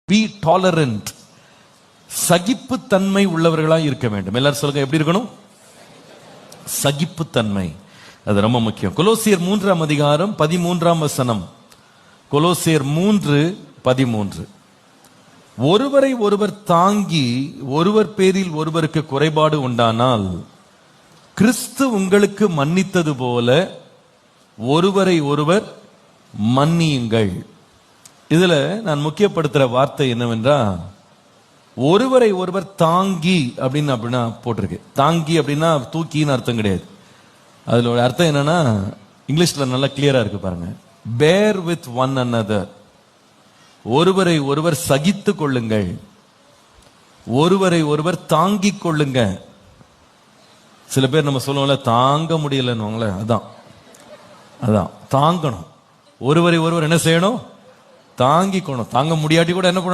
B tolerant, சகிப்புத்தன்மை உள்ளவர்களாக இருக்க வேண்டும். எல்லாரும் சொல்லுங்க, எப்படி இருக்கணும்? சகிப்புத்தன்மை, அது ரொம்ப முக்கியம். கொலோசியர் 3:13 கொலோசியர் 3:13 ஒருவரை ஒருவர் தாங்கி ஒருவர் பேரில் ஒருவருக்கு குறைபாடு உண்டானால் கிறிஸ்து உங்களுக்கு மன்னித்தது போல ஒருவரை ஒருவர் மன்னியுங்கள். இதுல நான் முக்கியப்படுத்துற வார்த்தை என்னவென்றா, ஒருவரை ஒருவர் தாங்கி அப்படின்னா போட்டிருக்கு. தாங்கி அப்படின்னா தூக்கின்னு அர்த்தம் கிடையாது. அதுல ஒரு அர்த்தம் என்னன்னா, இங்கிலீஷ்ல நல்லா கிளியரா இருக்கு பாருங்க. பேர் வித் ஒன் another, ஒருவரை ஒருவர் சகித்து கொள்ளுங்கள், ஒருவரை ஒருவர் தாங்கிக் கொள்ளுங்க. சில பேர் நம்ம சொல்லுவோம்ல, தாங்க முடியலன்னு, அதான் தாங்கணும். ஒருவரை ஒருவர் என்ன செய்யணும்? தாங்கிக்கணும். தாங்க முடியாட்டி கூட என்ன பண்ணணும்?